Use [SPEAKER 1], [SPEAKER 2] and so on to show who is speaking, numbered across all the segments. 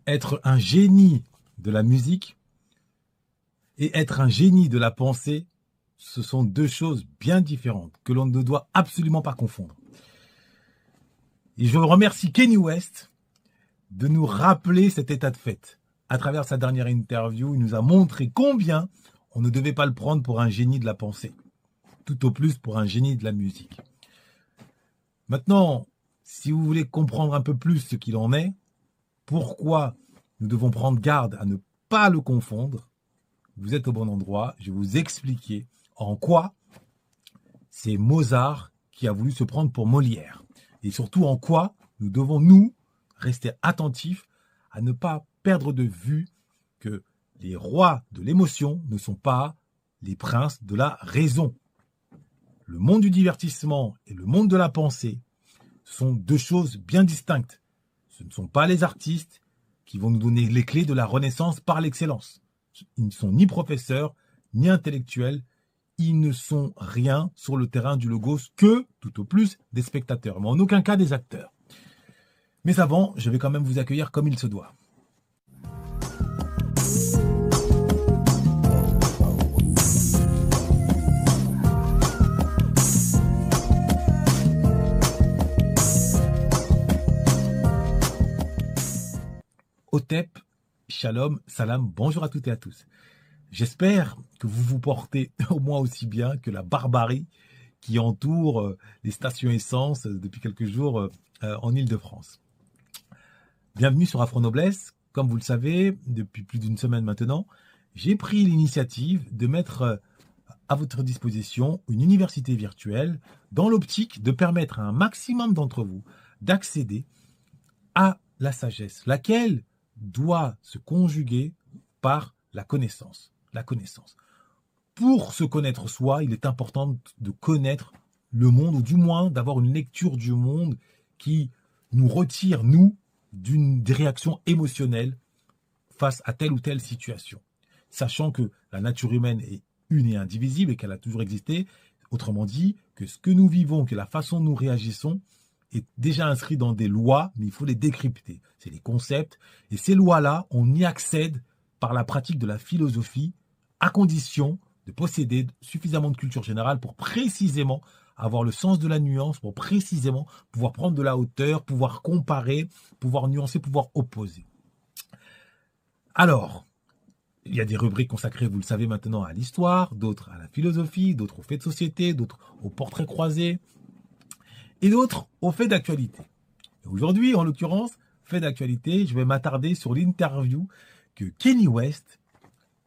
[SPEAKER 1] être un génie de la musique et être un génie de la pensée, ce sont deux choses bien différentes que l'on ne doit absolument pas confondre. Et je remercie Kanye West de nous rappeler cet état de fait. À travers sa dernière interview, il nous a montré combien on ne devait pas le prendre pour un génie de la pensée, tout au plus pour un génie de la musique. Maintenant, si vous voulez comprendre un peu plus ce qu'il en est, pourquoi nous devons prendre garde à ne pas le confondre, vous êtes au bon endroit. Je vais vous expliquer en quoi c'est Mozart qui a voulu se prendre pour Molière. Et surtout en quoi nous devons, nous, rester attentifs à ne pas perdre de vue que les rois de l'émotion ne sont pas les princes de la raison. Le monde du divertissement et le monde de la pensée sont deux choses bien distinctes. Ce ne sont pas les artistes qui vont nous donner les clés de la renaissance par l'excellence. Ils ne sont ni professeurs, ni intellectuels. Ils ne sont rien sur le terrain du logos que, tout au plus, des spectateurs, mais en aucun cas des acteurs. Mais avant, je vais quand même vous accueillir comme il se doit. Otep, Shalom, Salam, bonjour à toutes et à tous. J'espère que vous vous portez au moins aussi bien que la barbarie qui entoure les stations essence depuis quelques jours en Île-de-France. Bienvenue sur Afro Noblesse. Comme vous le savez, depuis plus d'une semaine maintenant, j'ai pris l'initiative de mettre à votre disposition une université virtuelle dans l'optique de permettre à un maximum d'entre vous d'accéder à la sagesse, laquelle doit se conjuguer par la connaissance. La connaissance. Pour se connaître soi, il est important de connaître le monde, ou du moins d'avoir une lecture du monde qui nous retire, nous, des réactions émotionnelles face à telle ou telle situation. Sachant que la nature humaine est une et indivisible et qu'elle a toujours existé, autrement dit, que ce que nous vivons, que la façon dont nous réagissons, est déjà inscrit dans des lois, mais il faut les décrypter. C'est des concepts. Et ces lois-là, on y accède par la pratique de la philosophie, à condition de posséder suffisamment de culture générale pour précisément avoir le sens de la nuance, pour précisément pouvoir prendre de la hauteur, pouvoir comparer, pouvoir nuancer, pouvoir opposer. Alors, il y a des rubriques consacrées, vous le savez maintenant, à l'histoire, d'autres à la philosophie, d'autres aux faits de société, d'autres aux portraits croisés, et d'autres aux faits d'actualité. Aujourd'hui, en l'occurrence, fait d'actualité, je vais m'attarder sur l'interview que Kanye West,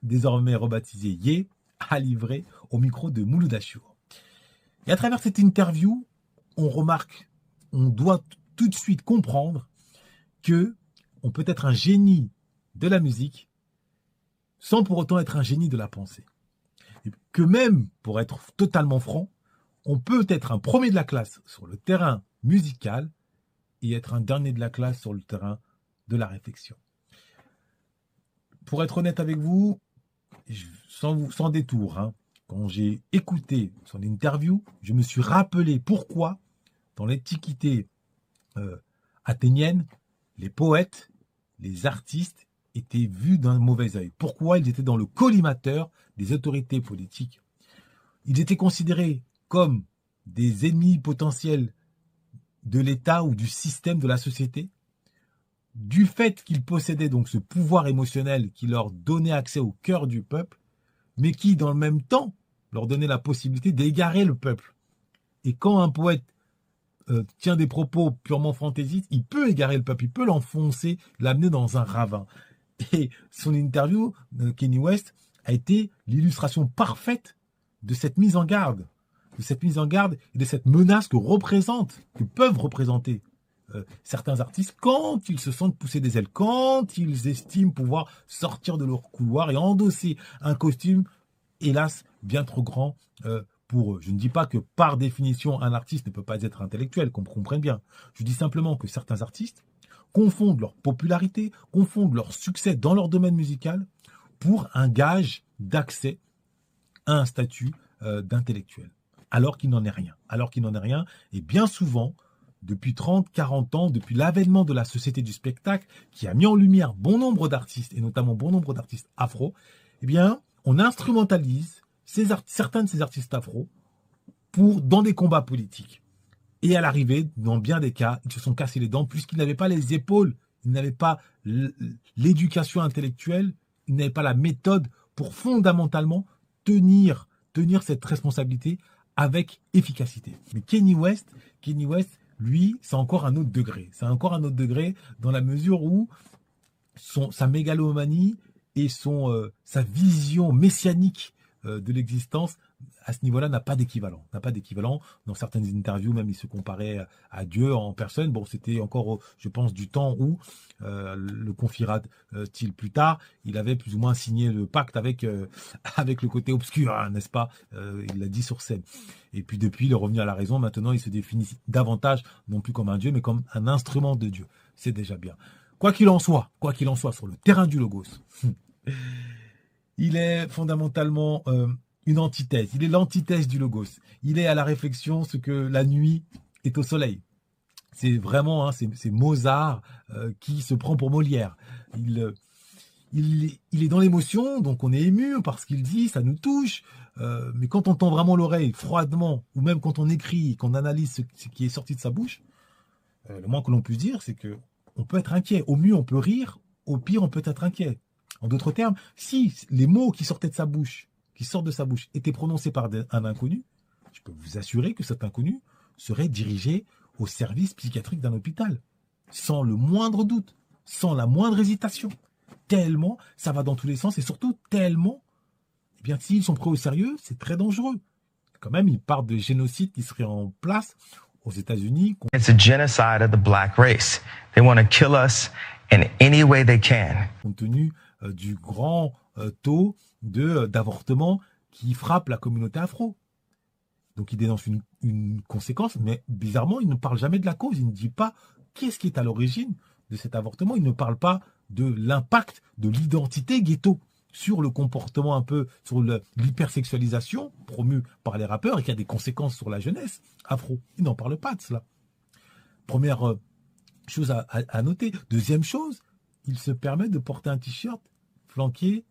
[SPEAKER 1] désormais rebaptisé Ye, a livré au micro de Mouloud Achour. Et à travers cette interview, on doit tout de suite comprendre que on peut être un génie de la musique sans pour autant être un génie de la pensée. Et que même, pour être totalement franc, on peut être un premier de la classe sur le terrain musical et être un dernier de la classe sur le terrain de la réflexion. Pour être honnête avec vous, sans détour, quand j'ai écouté son interview, je me suis rappelé pourquoi, dans l'Antiquité athénienne, les poètes, les artistes étaient vus d'un mauvais œil. Pourquoi ils étaient dans le collimateur des autorités politiques. Ils étaient considérés comme des ennemis potentiels de l'État ou du système de la société, du fait qu'ils possédaient donc ce pouvoir émotionnel qui leur donnait accès au cœur du peuple, mais qui, dans le même temps, leur donnait la possibilité d'égarer le peuple. Et quand un poète tient des propos purement fantaisistes, il peut égarer le peuple, il peut l'enfoncer, l'amener dans un ravin. Et son interview, Kanye West, a été l'illustration parfaite de cette mise en garde. De cette mise en garde et de cette menace que peuvent représenter certains artistes quand ils se sentent pousser des ailes, quand ils estiment pouvoir sortir de leur couloir et endosser un costume, hélas, bien trop grand pour eux. Je ne dis pas que par définition, un artiste ne peut pas être intellectuel, qu'on comprenne bien. Je dis simplement que certains artistes confondent leur popularité, confondent leur succès dans leur domaine musical pour un gage d'accès à un statut d'intellectuel. Alors qu'il n'en est rien. Et bien souvent, depuis 30, 40 ans, depuis l'avènement de la société du spectacle, qui a mis en lumière bon nombre d'artistes, et notamment bon nombre d'artistes afro, eh bien, on instrumentalise certains de ces artistes afro dans des combats politiques. Et à l'arrivée, dans bien des cas, ils se sont cassés les dents puisqu'ils n'avaient pas les épaules, ils n'avaient pas l'éducation intellectuelle, ils n'avaient pas la méthode pour fondamentalement tenir cette responsabilité avec efficacité. Mais Kanye West, lui, c'est encore un autre degré. C'est encore un autre degré dans la mesure où sa mégalomanie et sa vision messianique de l'existence, à ce niveau-là, n'a pas d'équivalent. Dans certaines interviews, même, il se comparait à Dieu en personne. Bon, c'était encore, je pense, du temps où, le confiera-t-il plus tard, il avait plus ou moins signé le pacte avec le côté obscur, hein, n'est-ce pas? Il l'a dit sur scène. Et puis depuis, il est revenu à la raison. Maintenant, il se définit davantage, non plus comme un Dieu, mais comme un instrument de Dieu. C'est déjà bien. Quoi qu'il en soit, sur le terrain du logos, il est fondamentalement une antithèse. Il est l'antithèse du logos. Il est à la réflexion ce que la nuit est au soleil. C'est vraiment, hein, c'est Mozart qui se prend pour Molière. Il est dans l'émotion, donc on est ému par ce qu'il dit, ça nous touche. Mais quand on tend vraiment l'oreille froidement, ou même quand on écrit, qu'on analyse ce qui est sorti de sa bouche, le moins que l'on puisse dire, c'est que on peut être inquiet. Au mieux, on peut rire. Au pire, on peut être inquiet. En d'autres termes, si les mots qui sortent de sa bouche, étaient prononcés par un inconnu, je peux vous assurer que cet inconnu serait dirigé au service psychiatrique d'un hôpital, sans le moindre doute, sans la moindre hésitation. Tellement ça va dans tous les sens et surtout tellement, eh bien, s'ils sont pris au sérieux, c'est très dangereux. Quand même, ils parlent de génocide qui serait en place aux États-Unis.
[SPEAKER 2] It's a genocide of the black race. They want to kill us in any way they can.
[SPEAKER 1] Compte tenu du grand taux d'avortement qui frappe la communauté afro. Donc il dénonce une conséquence, mais bizarrement, il ne parle jamais de la cause. Il ne dit pas qu'est-ce qui est à l'origine de cet avortement. Il ne parle pas de l'impact de l'identité ghetto sur le comportement un peu, sur l'hypersexualisation promue par les rappeurs et qui a des conséquences sur la jeunesse afro. Il n'en parle pas de cela. Première chose à noter. Deuxième chose, il se permet de porter un t-shirt flanqué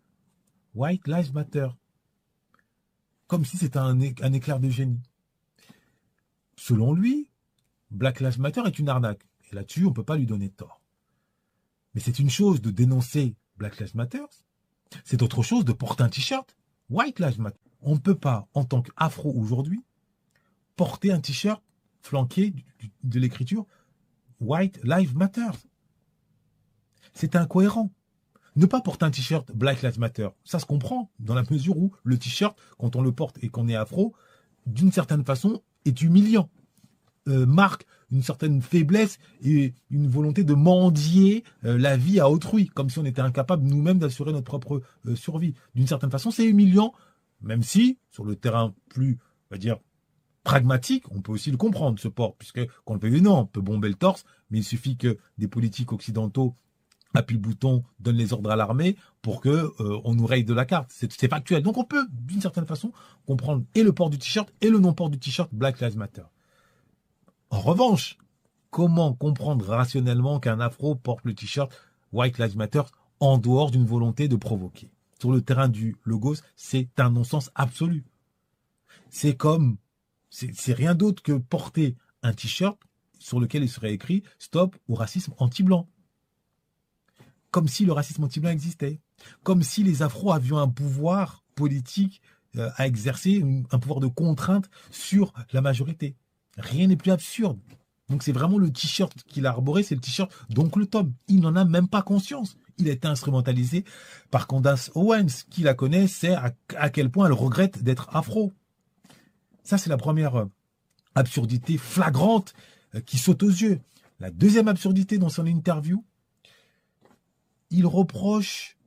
[SPEAKER 1] White Lives Matter. Comme si c'était un éclair de génie. Selon lui, Black Lives Matter est une arnaque. Et là-dessus, on ne peut pas lui donner tort. Mais c'est une chose de dénoncer Black Lives Matter. C'est autre chose de porter un t-shirt White Lives Matter. On ne peut pas, en tant qu'afro aujourd'hui, porter un t-shirt flanqué de l'écriture White Lives Matter. C'est incohérent. Ne pas porter un t-shirt Black Lives Matter, ça se comprend dans la mesure où le t-shirt, quand on le porte et qu'on est afro, d'une certaine façon, est humiliant. Marque une certaine faiblesse et une volonté de mendier la vie à autrui, comme si on était incapable nous-mêmes d'assurer notre propre survie. D'une certaine façon, c'est humiliant, même si, sur le terrain plus, on va dire, pragmatique, on peut aussi le comprendre, ce port, puisque, qu'on le veuille ou non, on peut bomber le torse, mais il suffit que des politiques occidentaux appuie le bouton, donne les ordres à l'armée pour que on nous raye de la carte. C'est factuel. Donc on peut, d'une certaine façon, comprendre et le port du t-shirt et le non-port du t-shirt Black Lives Matter. En revanche, comment comprendre rationnellement qu'un afro porte le t-shirt White Lives Matter en dehors d'une volonté de provoquer? Sur le terrain du logos, c'est un non-sens absolu. C'est rien d'autre que porter un t-shirt sur lequel il serait écrit « Stop au racisme anti-blanc ». Comme si le racisme anti-blanc existait. Comme si les afros avaient un pouvoir politique à exercer, un pouvoir de contrainte sur la majorité. Rien n'est plus absurde. Donc c'est vraiment le t-shirt qu'il a arboré, c'est le t-shirt d'Oncle Tom. Il n'en a même pas conscience. Il a été instrumentalisé par Candace Owens. Qui la connaît sait à quel point elle regrette d'être afro. Ça, c'est la première absurdité flagrante qui saute aux yeux. La deuxième absurdité dans son interview, il reproche,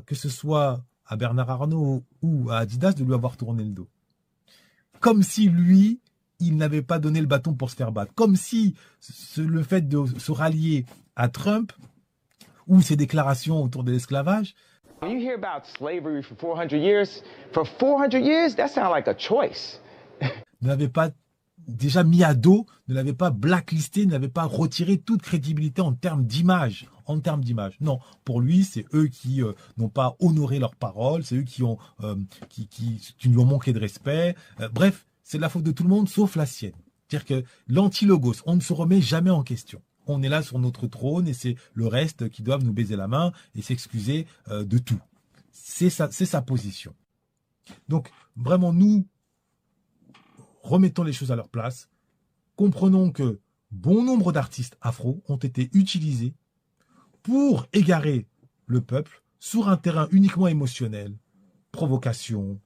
[SPEAKER 1] que ce soit à Bernard Arnault ou à Adidas, de lui avoir tourné le dos. Comme si lui, il n'avait pas donné le bâton pour se faire battre. Comme si le fait de se rallier à Trump ou ses déclarations autour de l'esclavage.
[SPEAKER 3] You hear about slavery for 400 years. For 400 years, that sounds like a choice.
[SPEAKER 1] N'avait pas déjà mis à dos, ne l'avait pas blacklisté, ne l'avait pas retiré toute crédibilité en termes d'image. Non, pour lui, c'est eux qui n'ont pas honoré leurs paroles, c'est eux qui lui ont manqué de respect. Bref, c'est de la faute de tout le monde, sauf la sienne. C'est-à-dire que l'anti-logos, on ne se remet jamais en question. On est là sur notre trône et c'est le reste qui doivent nous baiser la main et s'excuser de tout. C'est sa position. Donc, vraiment, nous, remettons les choses à leur place. Comprenons que bon nombre d'artistes afro ont été utilisés pour égarer le peuple sur un terrain uniquement émotionnel, provocation,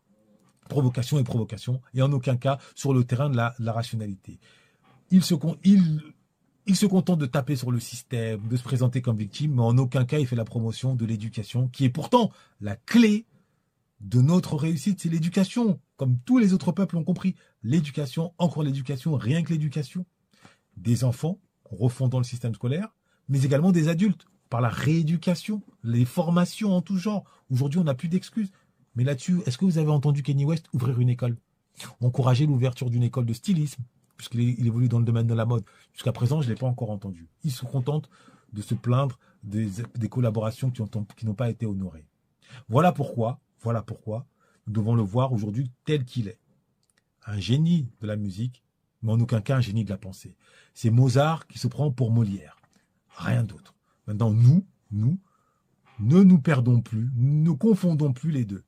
[SPEAKER 1] et en aucun cas sur le terrain de la rationalité. Ils se contentent de taper sur le système, de se présenter comme victime, mais en aucun cas il fait la promotion de l'éducation, qui est pourtant la clé de notre réussite, c'est l'éducation. Comme tous les autres peuples ont compris, l'éducation, encore l'éducation, rien que l'éducation. Des enfants, refondant le système scolaire, mais également des adultes, par la rééducation, les formations en tout genre. Aujourd'hui, on n'a plus d'excuses. Mais là-dessus, est-ce que vous avez entendu Kanye West ouvrir une école? Encourager l'ouverture d'une école de stylisme, puisqu'il évolue dans le domaine de la mode. Jusqu'à présent, je ne l'ai pas encore entendu. Il se contente de se plaindre des collaborations qui n'ont pas été honorées. Voilà pourquoi nous devons le voir aujourd'hui tel qu'il est. Un génie de la musique, mais en aucun cas un génie de la pensée. C'est Mozart qui se prend pour Molière. Rien d'autre. Maintenant, nous, ne nous perdons plus, ne confondons plus les deux.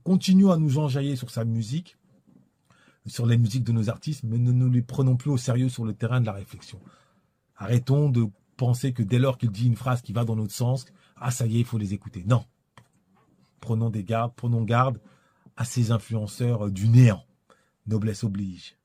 [SPEAKER 1] Continuons à nous enjailler sur sa musique, sur les musiques de nos artistes, mais ne nous les prenons plus au sérieux sur le terrain de la réflexion. Arrêtons de penser que dès lors qu'il dit une phrase qui va dans notre sens, ah ça y est, il faut les écouter. Non. Prenons garde à ces influenceurs du néant. Noblesse oblige.